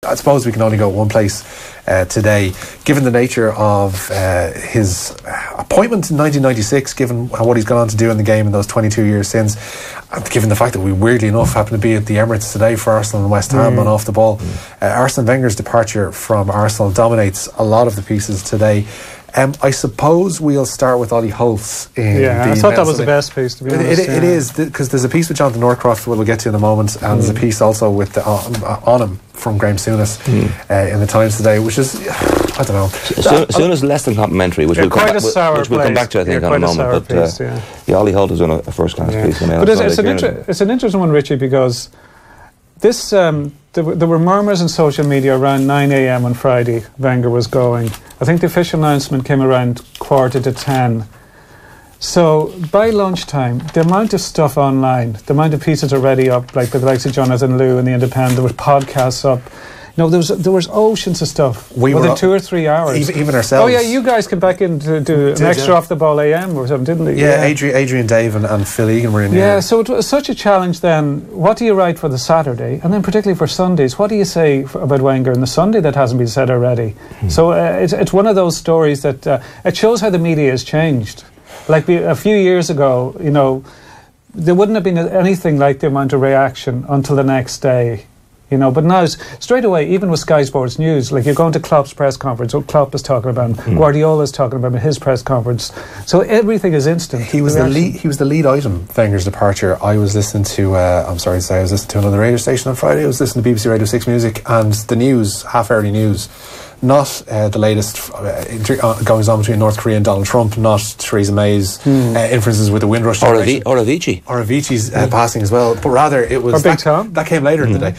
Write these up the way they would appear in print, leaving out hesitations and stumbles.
I suppose we can only go one place today, given the nature of his appointment in 1996, given what he's gone on to do in the game in those 22 years since, and given the fact that we weirdly enough happen to be at the Emirates today for Arsenal and West Ham on Off the Ball. Arsene Wenger's departure from Arsenal dominates a lot of the pieces today. I suppose we'll start with Ollie Holtz. I thought that was the best piece, to be honest. It is, because there's a piece with Jonathan Northcroft we'll get to in a moment, and there's a piece also with on him from Graham Souness in the Times today, which is, I don't know. Souness less than complimentary, which we'll come back to, I think, in a moment. But Ollie Holtz has done a first-class piece. But it's an interesting one, Richie, because this there were murmurs in social media around 9 a.m. on Friday Wenger was going. I think the official announcement came around 9:45. So by lunchtime, the amount of stuff online, the amount of pieces already up, like with the likes of Jonathan Liu and The Independent, there were podcasts up. No, there was oceans of stuff within 2 or 3 hours. Even ourselves. Oh yeah, you guys came back in to do an extra Off the Ball AM or something, didn't they? Yeah, Adrian Dave and Phil Egan were in here. Yeah, so it was such a challenge then. What do you write for the Saturday? And then particularly for Sundays, what do you say about Wenger on the Sunday that hasn't been said already? So it's one of those stories that it shows how the media has changed. Like a few years ago, there wouldn't have been anything like the amount of reaction until the next day. But now, straight away, even with Sky Sports News, like you're going to Klopp's press conference, what Klopp is talking about, Guardiola's talking about in his press conference. So everything is instant. He was the lead item, Wenger's departure. I was listening to, I'm sorry to say, I was listening to another radio station on Friday. I was listening to BBC Radio 6 Music, and the news, half-hourly news, not the latest goings on between North Korea and Donald Trump, not Theresa May's inferences with the Windrush generation. Or Avicii's passing as well, but rather it was that came later in the day.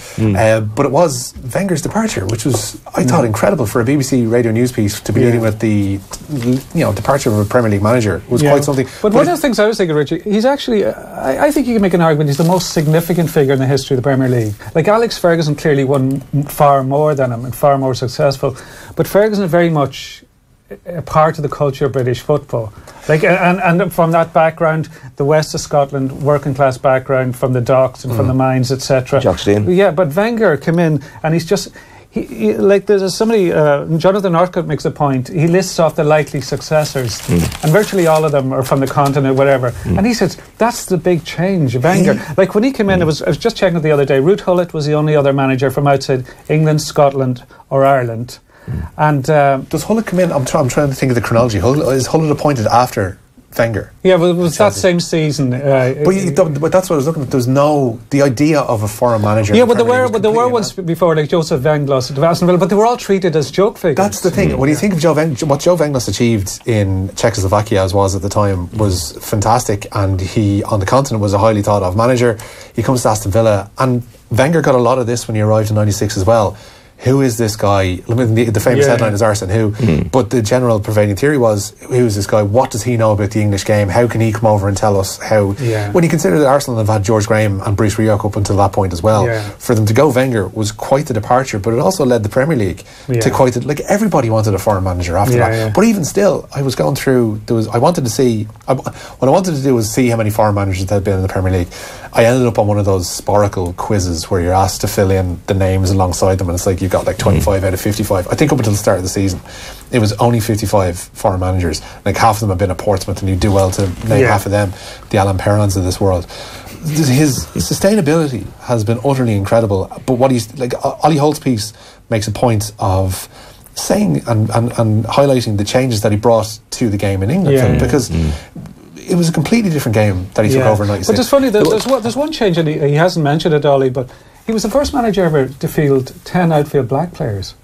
But it was Wenger's departure, which was, I thought, incredible for a BBC radio news piece to be dealing with the departure of a Premier League manager. It was quite something. But one of the things I was thinking, Richie, he's actually, I think you can make an argument he's the most significant figure in the history of the Premier League. Like Alex Ferguson clearly won far more than him and far more successful. But Ferguson is very much a part of the culture of British football. Like, and from that background, the west of Scotland, working class background, from the docks and from the mines, etc. Yeah, but Wenger came in and he's just... like there's somebody, Jonathan Northcote makes a point. He lists off the likely successors, and virtually all of them are from the continent, whatever. And he says that's the big change of Wenger. Like when he came in, I was just checking it the other day. Ruud Gullit was the only other manager from outside England, Scotland, or Ireland. And does Gullit come in? I'm trying to think of the chronology. Is Gullit appointed after Wenger? Yeah, but it was that same season. But that's what I was looking at. There's the idea of a foreign manager. Yeah, but there were ones before, like Joseph Venglos at Aston Villa, but they were all treated as joke figures. That's the thing. When you think of what Joe Venglos achieved in Czechoslovakia, as was at the time, was fantastic, and he on the continent was a highly thought of manager. He comes to Aston Villa, and Wenger got a lot of this when he arrived in '96 as well. Who is this guy? The famous headline is Arsene who, but the general prevailing theory was, who is this guy? What does he know about the English game? How can he come over and tell us how? When you consider that Arsenal have had George Graham and Bruce Rioch up until that point as well, for them to go Wenger was quite the departure, but it also led the Premier League to quite like everybody wanted a foreign manager after that. But even still, I was going through, I wanted to see, what I wanted to do was see how many foreign managers there had been in the Premier League. I ended up on one of those Sporcle quizzes where you're asked to fill in the names alongside them, and it's like you've got like 25 out of 55. I think up until the start of the season it was only 55 foreign managers. Like half of them have been at Portsmouth, and you do well to name half of them, the Alan Perrons of this world. His sustainability has been utterly incredible, but what he's like, Ollie Holt's piece makes a point of saying and highlighting the changes that he brought to the game in England, because it was a completely different game that he took over in '96. But it's funny, there's one change, and he hasn't mentioned it, Ollie, but he was the first manager ever to field 10 outfield black players,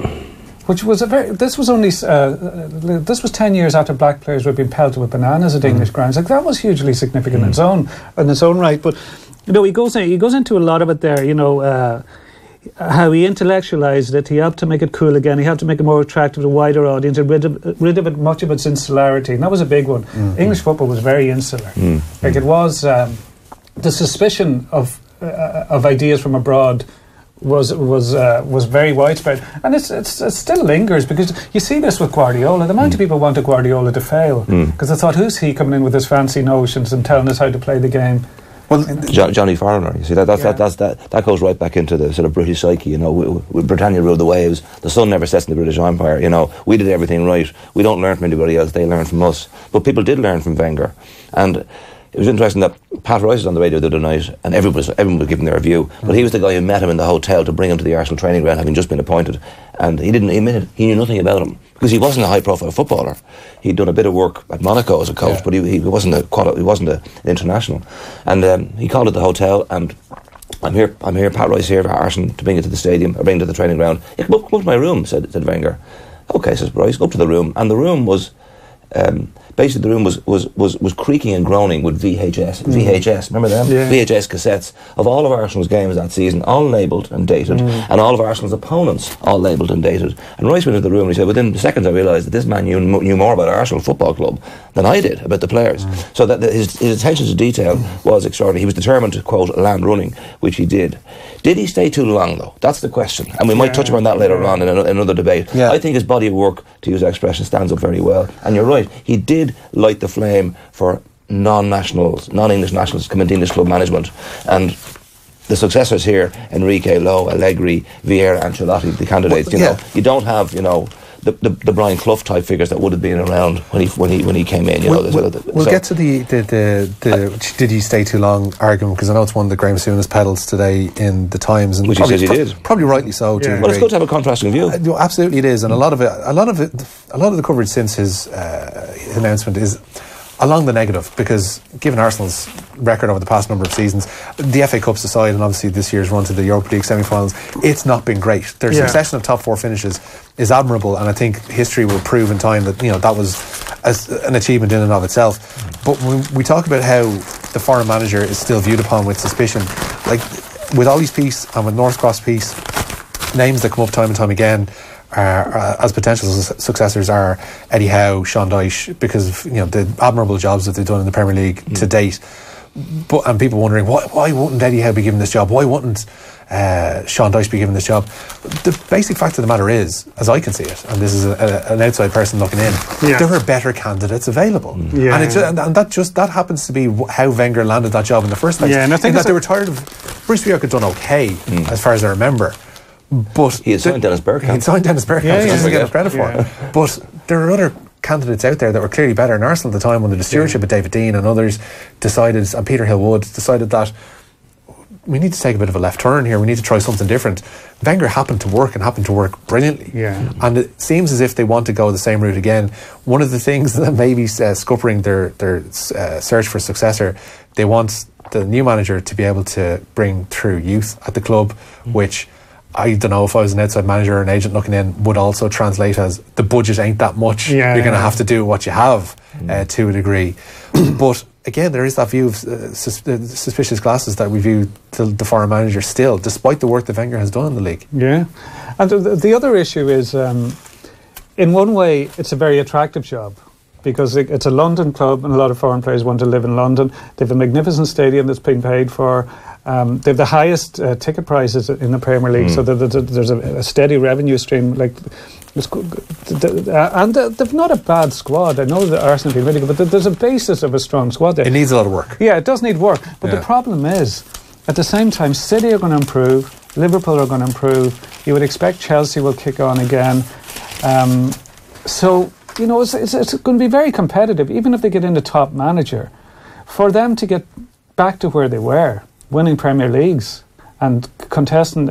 which was this was 10 years after black players were being pelted with bananas at English grounds. Like that was hugely significant in its own right. But he goes into a lot of it there. How he intellectualised it, he helped to make it cool again, he helped to make it more attractive to a wider audience, and rid of it, much of its insularity, and that was a big one. English football was very insular. Like it was, the suspicion of ideas from abroad was very widespread, and it still lingers, because you see this with Guardiola. The amount of people wanted Guardiola to fail because they thought, who's he coming in with his fancy notions and telling us how to play the game? Well, Johnny Foreigner, you see, that goes right back into the sort of British psyche. You know, Britannia ruled the waves. The sun never sets in the British Empire. You know, we did everything right. We don't learn from anybody else. They learn from us. But people did learn from Wenger, and it was interesting that Pat Rice was on the radio the other night, and everyone was giving their view. But he was the guy who met him in the hotel to bring him to the Arsenal training ground, having just been appointed. And he didn't admit it. He knew nothing about him because he wasn't a high-profile footballer. He'd done a bit of work at Monaco as a coach, but he wasn't an international. And he called at the hotel, and I'm here, Pat Rice here for Arsene to bring it to the stadium, or bring it to the training ground. Yeah, come up to my room, said Wenger. Okay, says Rice, go up to the room, and the room was. Basically, the room was creaking and groaning with VHS, remember them? Yeah. VHS cassettes of all of Arsenal's games that season, all labelled and dated, and all of Arsenal's opponents, all labelled and dated. And Rice went into the room and he said, within seconds I realised that this man knew more about Arsenal Football Club than I did about the players. So that his attention to detail was extraordinary. He was determined to, quote, land running, which he did. Did he stay too long, though? That's the question. And we might touch upon that later on in another debate. Yeah. I think his body of work, to use that expression, stands up very well. And you're right, he did light the flame for non-nationals, non-English nationals, come into English club management. And the successors here, Enrique, Lowe, Allegri, Vieira, Ancelotti, the candidates, you don't have, the Brian Clough type figures that would have been around when he came in. We'll get to the did he stay too long argument, because I know it's one that Graham Souness peddles today in the Times, and which he says he did, probably rightly so. Yeah. Well, it's good to have a contrasting view. Absolutely, it is, and a lot of the coverage since his announcement is along the negative, because given Arsenal's record over the past number of seasons, the FA Cup's aside, and obviously this year's run to the Europa League semi-finals, it's not been great. Their succession of top four finishes is admirable, and I think history will prove in time that that was an achievement in and of itself. But when we talk about how the foreign manager is still viewed upon with suspicion, like with Ollie's piece and with Northcroft's piece, names that come up time and time again as potential successors are Eddie Howe, Sean Dyche, because of the admirable jobs that they've done in the Premier League to date. And people wondering why wouldn't Eddie Howe be given this job? Why wouldn't Sean Dyche be given this job? The basic fact of the matter is, as I can see it, and this is an outside person looking in, there are better candidates available, and that happens to be how Wenger landed that job in the first place. Yeah, and I think that they were tired of Bruce Bjork had done okay as far as I remember. But he had signed Dennis Bergkamp. He signed Dennis Bergkamp, which doesn't get credit for. But there are other candidates out there that were clearly better in Arsenal at the time under the stewardship of David Dean, and others decided, and Peter Hill-Wood decided that we need to take a bit of a left turn here. We need to try something different. Wenger happened to work brilliantly. Yeah. And it seems as if they want to go the same route again. One of the things that may be scuppering their search for a successor, they want the new manager to be able to bring through youth at the club, which I don't know, if I was an outside manager or an agent looking in, would also translate as the budget ain't that much. You're going to have to do what you have to a degree. But again, there is that view of suspicious glasses that we view the foreign manager still, despite the work that Wenger has done in the league. Yeah. And the other issue is, in one way, it's a very attractive job, because it's a London club and a lot of foreign players want to live in London. They have a magnificent stadium that's been paid for. They have the highest ticket prices in the Premier League, so there's a steady revenue stream. And they've not a bad squad. I know that Arsenal have been really good, but there's a basis of a strong squad there. It needs a lot of work. Yeah, it does need work. But the problem is, at the same time, City are going to improve, Liverpool are going to improve. You would expect Chelsea will kick on again. So, it's going to be very competitive, even if they get into top manager. For them to get back to where they were, winning Premier Leagues and contesting,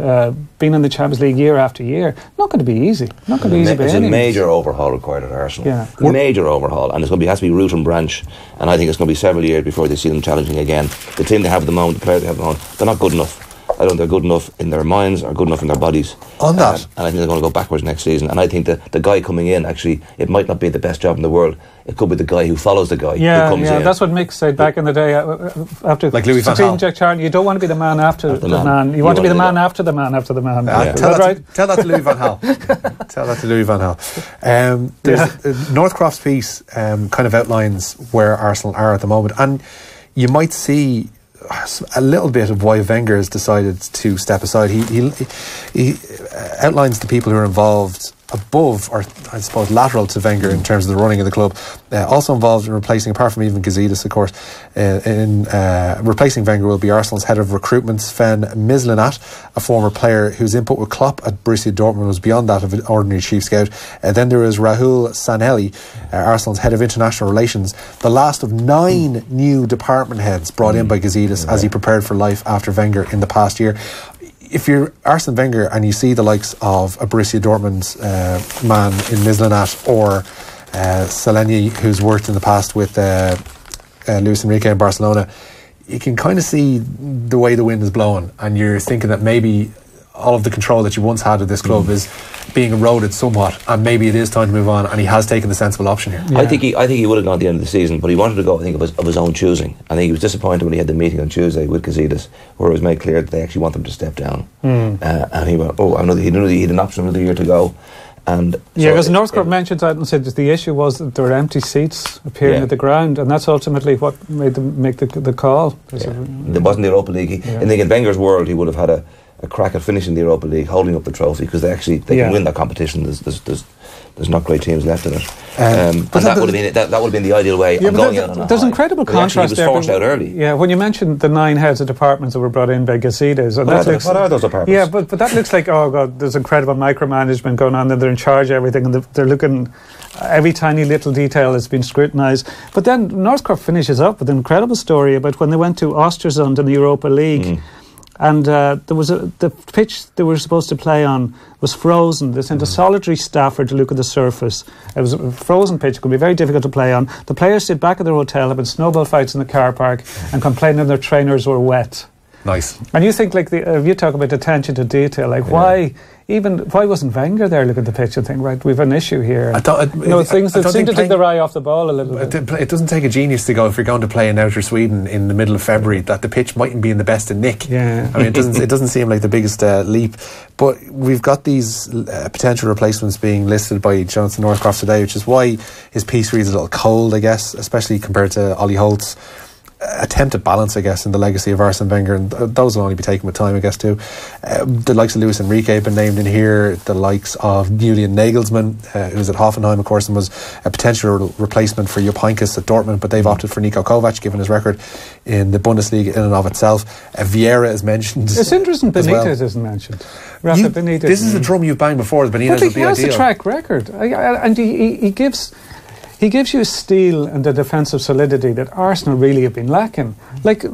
being in the Champions League year after year, not going to be easy. Not going to be easy by any means. It's a major overhaul required at Arsenal. Yeah. Major overhaul, and it has to be root and branch. And I think it's going to be several years before they see them challenging again. The team they have at the moment, the players they have at the moment, they're not good enough. I don't think they're good enough in their minds or good enough in their bodies. On that. And I think they're going to go backwards next season. And I think that the guy coming in, actually, it might not be the best job in the world. It could be the guy who follows the guy who comes in. That's what Mick said back in the day. After like Louis van Gaal. Jack Charlton, you don't want to be the man after the man. You want to be the man after the man after the man. Tell that to Louis van Gaal. Tell that to Louis van Gaal. Northcroft's piece kind of outlines where Arsenal are at the moment. And you might see a little bit of why Wenger has decided to step aside. He outlines the people who are involved above, or I suppose lateral to Wenger in terms of the running of the club. Also involved in replacing, apart from even Gazidis, of course, in replacing Wenger will be Arsenal's head of recruitment, Sven Mislintat, a former player whose input with Klopp at Borussia Dortmund was beyond that of an ordinary chief scout. Then there is Rahul Sanelli, Arsenal's head of international relations, the last of 9 new department heads brought in by Gazidis as he prepared for life after Wenger in the past year. If you're Arsene Wenger and you see the likes of a Borussia Dortmund's man in Mislintat, or Seleni, who's worked in the past with Luis Enrique in Barcelona, you can kind of see the way the wind is blowing, and you're thinking that maybe all of the control that you once had of this club is being eroded somewhat, and maybe it is time to move on, and he has taken the sensible option here. I think he would have gone at the end of the season, but he wanted to go, I think, of his own choosing. I think he was disappointed when he had the meeting on Tuesday with Gazidis, where it was made clear that they actually want him to step down. And he went, he knew he had an option another year to go. And because Northcote mentioned that and said that the issue was that there were empty seats appearing at the ground, and that's ultimately what made them make the call. There wasn't the Europa League. I think in Wenger's world he would have had a crack at finishing the Europa League, holding up the trophy, because they can win that competition. There's not great teams left in it, and that would have been the ideal way. There's incredible contrast there. He was forced out early. Yeah, when you mentioned the 9 heads of departments that were brought in by Gazidis, what are those departments? Yeah, but that looks like, oh god, there's incredible micromanagement going on, and they're in charge of everything, and they're looking. Every tiny little detail has been scrutinised. But then Northcote finishes up with an incredible story about when they went to Östersund in the Europa League. And there was the pitch they were supposed to play on was frozen. They sent a solitary staffer to look at the surface. It was a frozen pitch. It could be very difficult to play on. The players sit back at their hotel, having snowball fights in the car park, and complaining their trainers were wet. Nice. And you think, like, you talk about attention to detail, like why wasn't Wenger there looking at the pitch and think, right, we've an issue here? Things that seem to take their eye off the ball a little bit. It doesn't take a genius to go, if you're going to play in outer Sweden in the middle of February, that the pitch mightn't be in the best of nick. Yeah. I mean, it doesn't seem like the biggest leap. But we've got these potential replacements being listed by Jonathan Northcroft today, which is why his piece reads a little cold, I guess, especially compared to Ollie Holt's attempt at balance, I guess, in the legacy of Arsene Wenger, and those will only be taken with time, I guess, too. The likes of Luis Enrique have been named in here, the likes of Julian Nagelsmann, who's at Hoffenheim, of course, and was a potential replacement for Jupp Heynckes at Dortmund, but they've opted for Niko Kovac, given his record in the Bundesliga in and of itself. Vieira is mentioned. It's interesting Benitez isn't mentioned. Benitez. This is a drum you've banged before. Benitez would be ideal. But he has a track record, and he gives you a steel and a defensive solidity that Arsenal really have been lacking.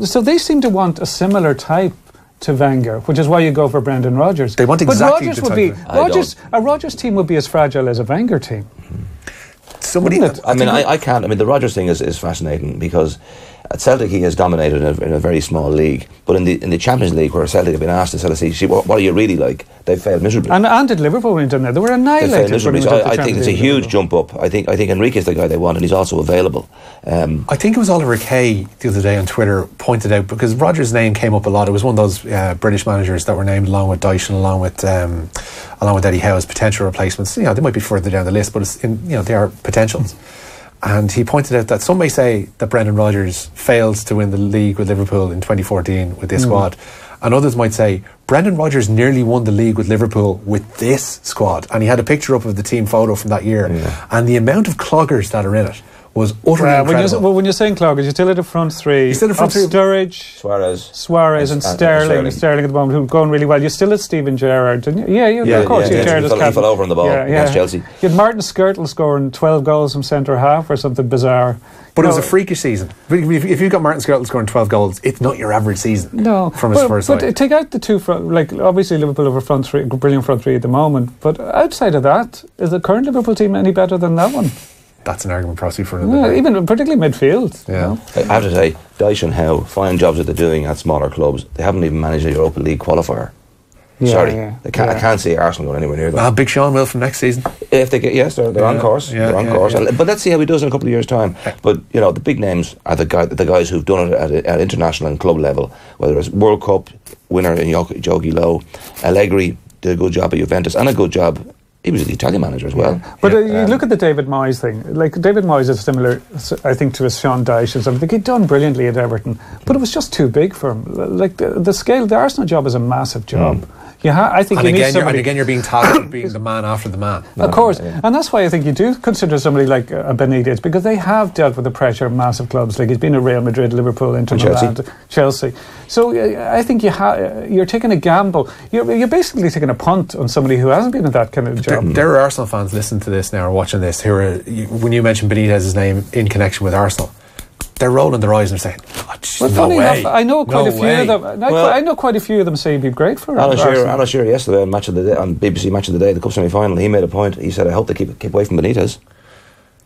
So they seem to want a similar type to Wenger, which is why you go for Brendan Rodgers. They want exactly the type. A Rodgers team would be as fragile as a Wenger team. The Rodgers thing is fascinating, because at Celtic he has dominated in a very small league, but in the Champions League, where Celtic have been asked to see what are you really like, they've failed miserably. And did Liverpool went in there? They were annihilated. I think it's a huge jump up. I think Enrique's the guy they want, and he's also available. I think it was Oliver Kay the other day on Twitter pointed out, because Rodgers' name came up a lot. It was one of those British managers that were named along with Dyche and along with Eddie Howe as potential replacements. They might be further down the list, but they are potentials. And he pointed out that some may say that Brendan Rodgers failed to win the league with Liverpool in 2014 with this squad, and others might say Brendan Rodgers nearly won the league with Liverpool with this squad. And he had a picture up of the team photo from that year, and the amount of cloggers that are in it was utterly incredible. When you're saying cloggers, you're still at the front three. Sturridge, Suarez and Sterling. Sterling at the moment, who are going really well. You're still at Steven Gerrard. Of course. He fell over on the ball against Chelsea. You had Martin Skirtle scoring 12 goals from centre half or something bizarre. But it was a freakish season. If you've got Martin Skirtle scoring 12 goals, it's not your average season. No, from his first side. But take out the two front, obviously Liverpool have a front three, brilliant front three at the moment. But outside of that, is the current Liverpool team any better than that one? That's an argument probably for another day. Even particularly midfield. Yeah. I have to say, Dyche and Howe, fine jobs that they're doing at smaller clubs. They haven't even managed a Europa League qualifier. I can't see Arsenal going anywhere near that. Big Sean will from next season. If they get, they're on course. They're on course. But let's see how he does in a couple of years' time. But the big names are the guys who've done it at international and club level. Whether it's World Cup winner in Jogi Low, Allegri did a good job at Juventus and a good job. He was the Italian manager as well. But you look at the David Moyes thing. David Moyes is similar, I think, to a Sean Dyche and something. He'd done brilliantly at Everton, but it was just too big for him. The scale, the Arsenal job is a massive job. I think and you need somebody. And again, you're being tasked with being the man after the man. Of course, and that's why I think you do consider somebody like Benitez, because they have dealt with the pressure of massive clubs. Like he's been at Real Madrid, Liverpool, Inter Milan, Chelsea. So I think you're taking a gamble. You're basically taking a punt on somebody who hasn't been in that kind of job. There are Arsenal fans listening to this now or watching this who are, when you mention Benitez's name in connection with Arsenal, they're rolling their eyes and they're saying, no way. Enough, I know quite a few of them. I know quite a few of them say he'd be great for Alan Shearer yesterday on BBC Match of the Day, the Cup semi-final, he made a point. He said, I hope they keep away from Benitez.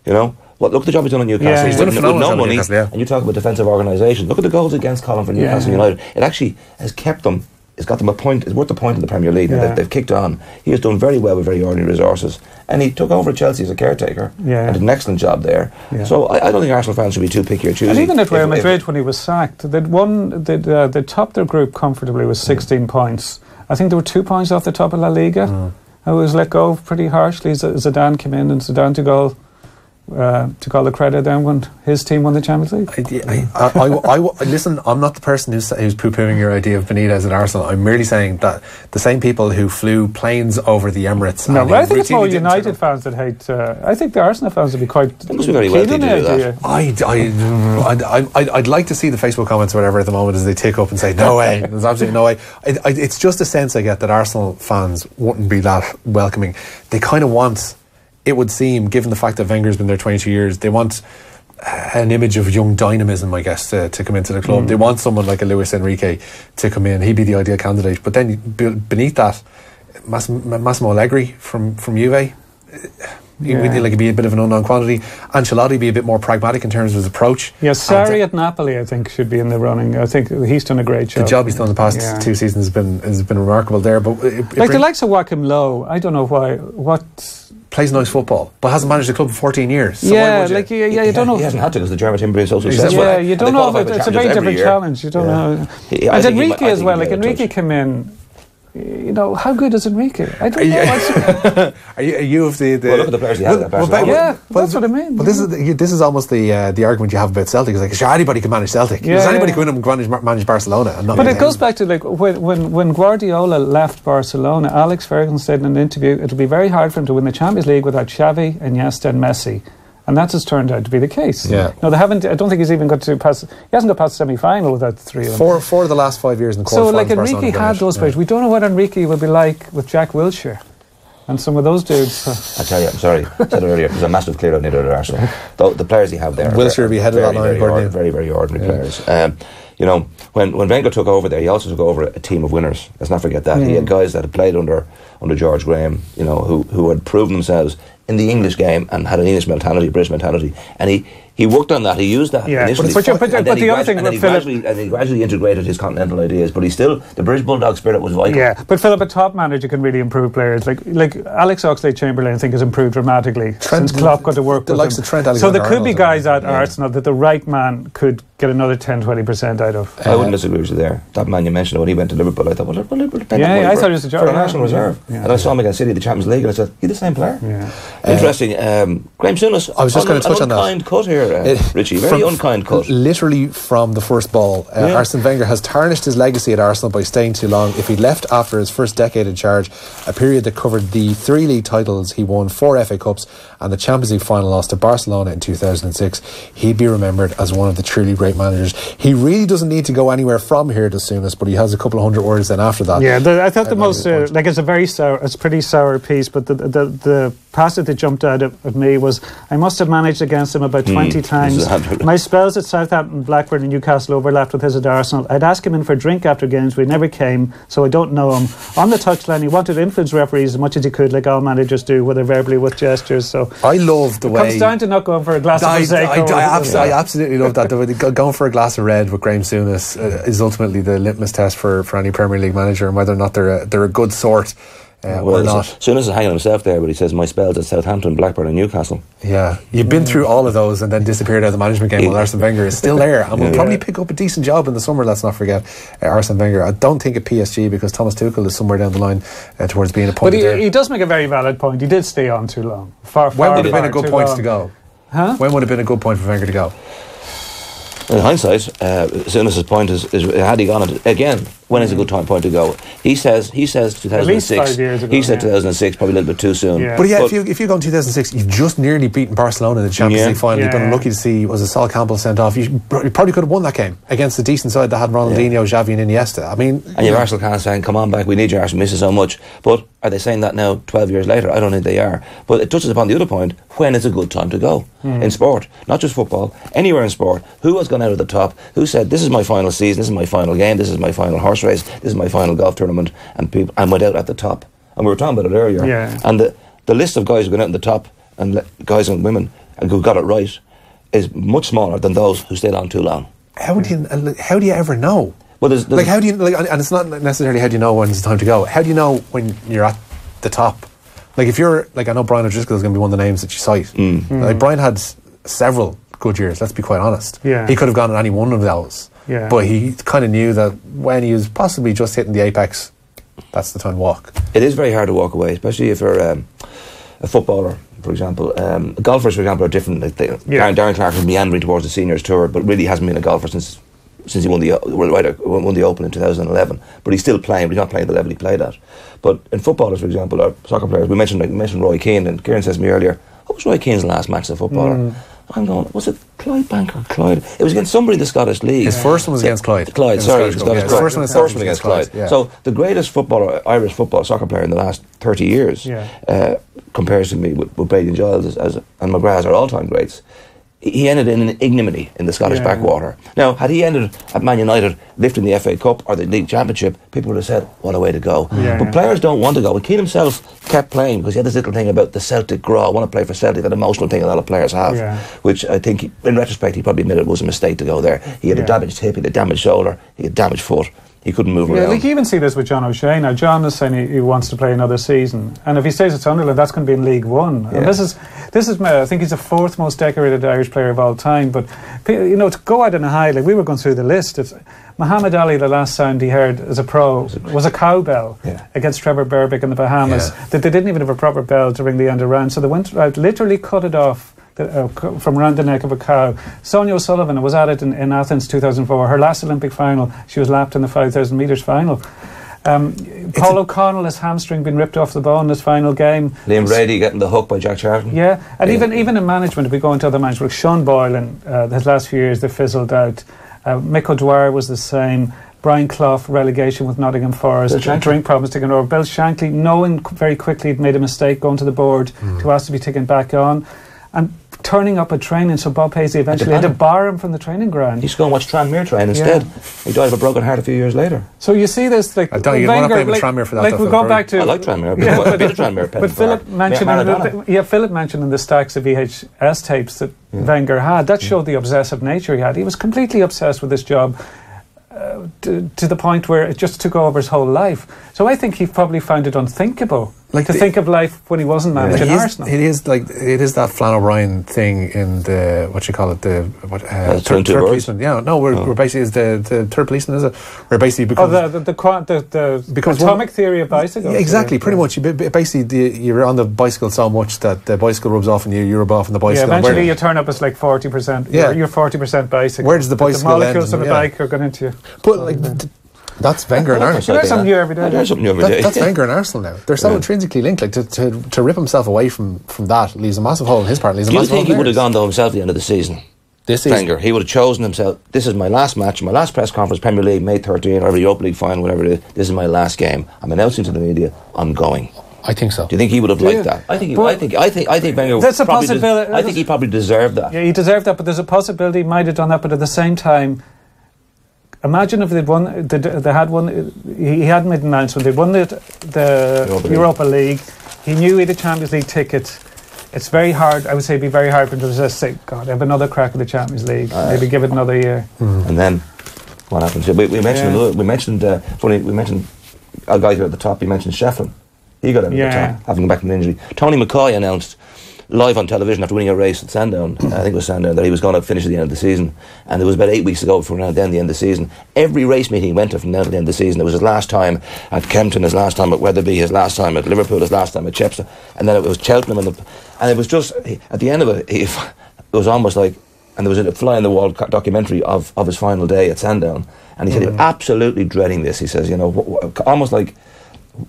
You know? Well, look at the job he's done in Newcastle. Yeah, he's done a phenomenal job money, Newcastle, and you talk about defensive organisation. Look at the goals against Colin for Newcastle United. It actually has kept them. It's got them a point. It's worth a point in the Premier League. They've kicked on. He has done very well with very ordinary resources, and he took over at Chelsea as a caretaker and did an excellent job there. So I don't think Arsenal fans should be too picky or choosy. And even at Real Madrid, when he was sacked, they topped their group comfortably with 16 points. I think there were 2 points off the top of La Liga. I was let go pretty harshly. Zidane came in, and Zidane took all the credit then when his team won the Champions League. Listen, I'm not the person who's poo-pooing your idea of Benitez at Arsenal. I'm merely saying that the same people who flew planes over the Emirates. No, but I think it's more United fans that hate. I think the Arsenal fans would be quite keen on the idea. I'd like to see the Facebook comments or whatever at the moment as they tick up and say no way. There's absolutely no way. It's just a sense I get that Arsenal fans wouldn't be that welcoming. They kind of want. It would seem, given the fact that Wenger's been there 22 years, they want an image of young dynamism, I guess, to come into the club. They want someone like a Luis Enrique to come in. He'd be the ideal candidate. But then beneath that, Massimo Allegri from Juve, he'd be a bit of an unknown quantity. Ancelotti be a bit more pragmatic in terms of his approach. Yeah, Sarri at Napoli, I think, should be in the running. I think he's done a great job. The job he's done in the past 2 seasons has been remarkable there. But the likes of Joachim Low, I don't know what. Plays nice football, but hasn't managed the club for 14 years. So you don't know. He hasn't had to because the German team has been so successful. Yeah, you don't know. It's a very different challenge. You don't know. And Enrique as well. Like Enrique came in. How good is Enrique? I don't know. Are you of the? Well, look at the players he has at Barcelona. That's what I mean. But this is almost the argument you have about Celtic. It's like, sure, anybody can manage Celtic. Does anybody go in and manage Barcelona? But it goes back to like when Guardiola left Barcelona, Alex Ferguson said in an interview, it'll be very hard for him to win the Champions League without Xavi, Iniesta, and Messi. And that has turned out to be the case. Yeah. No, they haven't. I don't think he's even got to pass. He hasn't got past the semi-final without the 3 of them. Four of the last 5 years in the quarterfinals. So, like Enrique had those players. We don't know what Enrique will be like with Jack Wilshere and some of those dudes. I tell you, I'm sorry. I said it earlier. There's a massive clear-out needed at Arsenal. The players he have there, Wilshere will be head of that line. Very, very ordinary players. When Wenger took over there, he also took over a team of winners. Let's not forget that. He had guys that had played under George Graham, who had proven themselves in the English game and had an English mentality, British mentality, and he worked on that. He used that initially. But the other thing, he gradually integrated his continental ideas. But the British Bulldog spirit was vital. Yeah, but Philip, a top manager can really improve players. Like Alex Oxlade-Chamberlain, I think, has improved dramatically since Klopp got to work with him. So there could be guys at Arsenal that the right man could get another 10-20% out of. I wouldn't disagree with you there. That man you mentioned when he went to Liverpool, I thought, I thought he was a job for an Arsenal reserve. And I saw him against City in the Champions League, and I said, he's the same player. Interesting. Graeme Souness. I was just going to touch on that. Unkind cut here, Richie. Very unkind cut. Literally from the first ball. Arsene Wenger has tarnished his legacy at Arsenal by staying too long. If he'd left after his first decade in charge, a period that covered the 3 league titles, he won 4 FA Cups and the Champions League final loss to Barcelona in 2006, he'd be remembered as one of the truly great managers. He really doesn't need to go anywhere from here to Souness, but he has a couple of 100 words then after that. Yeah, I thought the most it's a very sour, it's a pretty sour piece, but the passage that jumped out at me was, I must have managed against him about 20 times. My spells at Southampton, Blackburn and Newcastle overlapped with his at Arsenal. I'd ask him in for a drink after games, but he never came, so I don't know him. On the touchline, he wanted to influence referees as much as he could, like all managers do, whether verbally with gestures. So I love the way it comes down to not going for a glass of Prosecco. I absolutely love that. Going for a glass of red with Graeme Souness is ultimately the litmus test for any Premier League manager, and whether or not they're a good sort. Or not. Souness is hanging himself there, but he says my spells at Southampton, Blackburn and Newcastle. Yeah, you've been through all of those and then disappeared out of the management game while Arsene Wenger is still there and will probably pick up a decent job in the summer. Let's not forget Arsene Wenger. I don't think at PSG, because Thomas Tuchel is somewhere down the line towards being appointed. But he does make a very valid point. He did stay on too long. When would have been a good point to go? Huh? When would have been a good point for Wenger to go? In hindsight, Souness's point is had he gone again, when is a good point to go? He says 2006. At least 5 years ago. He said 2006, probably a little bit too soon. Yeah. But if you go in 2006, you've just nearly beaten Barcelona in the Champions League final. You've been unlucky to see, was it Sol Campbell sent off? You probably could have won that game against a decent side that had Ronaldinho, Xavi and Iniesta. I mean... And you have Arsenal fans saying, come on back, we need you, Arsenal, miss us so much. But are they saying that now, 12 years later? I don't think they are. But it touches upon the other point, when is a good time to go in sport? Not just football, anywhere in sport. Who has gone out at the top? Who said, this is my final season, this is my final game, this is my final horse race, this is my final golf tournament, and went out at the top. And we were talking about it earlier. Yeah. And the list of guys who went out at the top, and guys and women, and who got it right, is much smaller than those who stayed on too long. How do you ever know? Well, there's like, how do you, like, and it's not necessarily how do you know when it's time to go. How do you know when you're at the top? Like, if you're, like, I know Brian O'Driscoll is going to be one of the names that you cite. Like, Brian had several good years, let's be quite honest. Yeah. He could have gone on any one of those. Yeah. But he kind of knew that when he was possibly just hitting the apex, that's the time to walk. It is very hard to walk away, especially if you're a footballer, for example. Golfers, for example, are different. Like Darren Clark is meandering towards the seniors tour, but really hasn't been a golfer since he won the Open in 2011. But he's still playing, but he's not playing at the level he played at. But in footballers, for example, or soccer players, we mentioned Roy Keane, and Kieran says to me earlier, what was Roy Keane's last match as a footballer? I'm going, was it Clydebank or Clyde? It was against somebody in the Scottish League. His first one was against Clyde. Clyde, sorry. His first one against Clyde. Yeah. So the greatest Irish soccer player in the last 30 years compares to me with Brady and Giles and McGrath are all-time greats. He ended in an ignominy in the Scottish backwater. Now, had he ended at Man United lifting the FA Cup or the League Championship, people would have said, what a way to go. But players don't want to go. And Keane himself kept playing because he had this little thing about the Celtic grow. I want to play for Celtic, that emotional thing a lot of players have, which I think, in retrospect, he probably admitted it was a mistake to go there. He had a damaged hip, he had a damaged shoulder, he had a damaged foot. He couldn't move around. Like, you even see this with John O'Shea. Now, John is saying he wants to play another season, and if he stays at Sunderland, that's going to be in League One. And this is I think he's the fourth most decorated Irish player of all time. But to go out on a high, like we were going through the list. Muhammad Ali, the last sound he heard as a pro was a cowbell against Trevor Berbick in the Bahamas. They didn't even have a proper bell to ring the end around, so they went out, literally cut it off from around the neck of a cow. Sonia O'Sullivan was at it in Athens 2004. Her last Olympic final, she was lapped in the 5,000 metres final. Paul O'Connell, his hamstring been ripped off the bone in his final game. Liam Brady getting the hook by Jack Charlton. Yeah, and even in management, if we go into other management, like Sean Boylan, his last few years they fizzled out. Mick O'Dwyer was the same. Brian Clough, relegation with Nottingham Forest, drink problems taken over. Bill Shankly, knowing very quickly he'd made a mistake, going to the board to ask to be taken back on, and turning up at training, so Bob Paisley eventually had to bar him from the training ground. He's going to watch Tranmere train instead. He died of a broken heart a few years later. So you see this, like, I don't, you want to play with Tranmere for that. Like, we'll go back to... I like Tranmere. But Philip mentioned in the stacks of VHS tapes that Wenger had, that showed the obsessive nature he had. He was completely obsessed with this job to the point where it just took over his whole life. So I think he probably found it unthinkable to think of life when he wasn't managing Arsenal. It is that Flann O'Brien thing in the third policeman. Yeah, no, we're basically is the third policeman, is it? Where basically because the atomic theory of bicycles. Yeah, exactly, pretty much. You're on the bicycle so much that the bicycle rubs off and you rub off on the bicycle. Yeah, eventually you turn up as like 40%. Yeah, you're 40% bicycle. Where does the bicycle end? The molecules of the bike are going into you. But like. That's Wenger and Arsenal. There's something new every day. That's Wenger and Arsenal now. They're so intrinsically linked. Like to rip himself away from that leaves a massive hole in his part. Do you think he would have gone though himself at the end of the season? This season, Wenger, he would have chosen himself. This is my last match, my last press conference, Premier League, May 13, or Europa League final, whatever it is. This is my last game. I'm announcing to the media, I'm going. I think so. Do you think he would have liked that? I think Wenger. There's a possibility. I think he probably deserved that. Yeah, he deserved that. But there's a possibility he might have done that. But at the same time, imagine if they'd won. They had won. He hadn't made an announcement. They won the Europa League. He knew he had a Champions League ticket. It's very hard. I would say it'd be very hard for him to just say, "God, I have another crack at the Champions League. Maybe give it another year." And then what happens? We mentioned. We mentioned a guy here at the top. We mentioned Shefflin. He got in at the top, having come back from an injury. Tony McCoy announced live on television after winning a race at Sandown, I think it was Sandown, that he was going to finish at the end of the season. And it was about 8 weeks ago before the end of the season. Every race meeting he went to from now to the end of the season, it was his last time at Kempton, his last time at Wetherby, his last time at Liverpool, his last time at Chepstow, and then it was Cheltenham. And it was just, at the end of it, it was almost like and there was a fly-on-the-wall documentary of his final day at Sandown, and he said he was absolutely dreading this. He says, you know, almost like,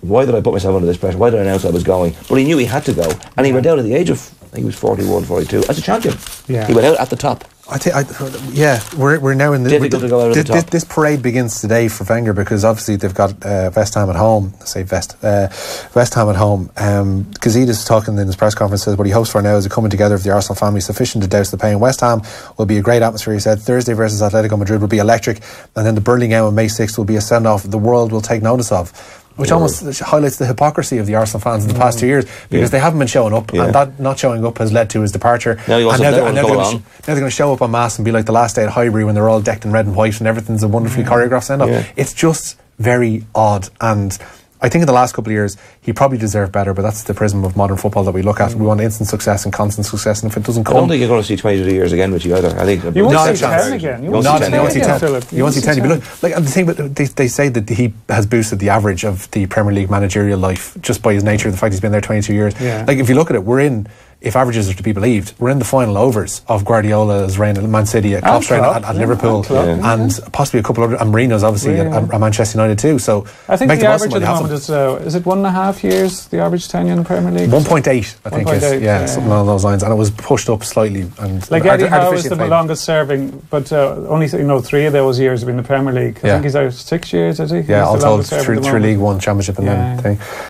why did I put myself under this pressure? Why did I announce I was going? But he knew he had to go, and he went out at the age of, I think he was 41, 42, as a champion. Yeah. He went out at the top. We're now in Difficult to go out at the top. This parade begins today for Wenger, because obviously they've got West Ham at home. West Ham at home. Gazidis talking in his press conference says what he hopes for now is a coming together of the Arsenal family sufficient to douse the pain. West Ham will be a great atmosphere, he said. Thursday versus Atletico Madrid will be electric, and then the Burnley game on May 6th will be a send-off the world will take notice of. Which almost highlights the hypocrisy of the Arsenal fans in the past 2 years, because they haven't been showing up, and that not showing up has led to his departure. Now they're going to show up en masse and be like the last day at Highbury when they're all decked in red and white and everything's a wonderfully choreographed send-off. It's just very odd, and I think in the last couple of years he probably deserved better, but that's the prism of modern football that we look at. We want instant success and constant success, and if it doesn't come, I don't think you're going to see 22 years again, Richie, either. I think you won't see 10 again. You won't see 10. You won't see 10. But look, like, and the thing, but they say that he has boosted the average of the Premier League managerial life just by his nature, the fact he's been there 22 years. Like, if you look at it, if averages are to be believed, we're in the final overs of Guardiola's reign at Man City, at Klopp's reign at Liverpool, and possibly a couple other, and Mourinho's obviously at Manchester United too. So I think the average at the moment is it 1.5 years, the average tenure in the Premier League? 1.8, I think is, something along those lines, and it was pushed up slightly. And like Eddie Howe is the longest serving, but only 3 of those years have been in the Premier League. I think he's out 6 years, is he? Yeah, all told, through League One, Championship, and then thing.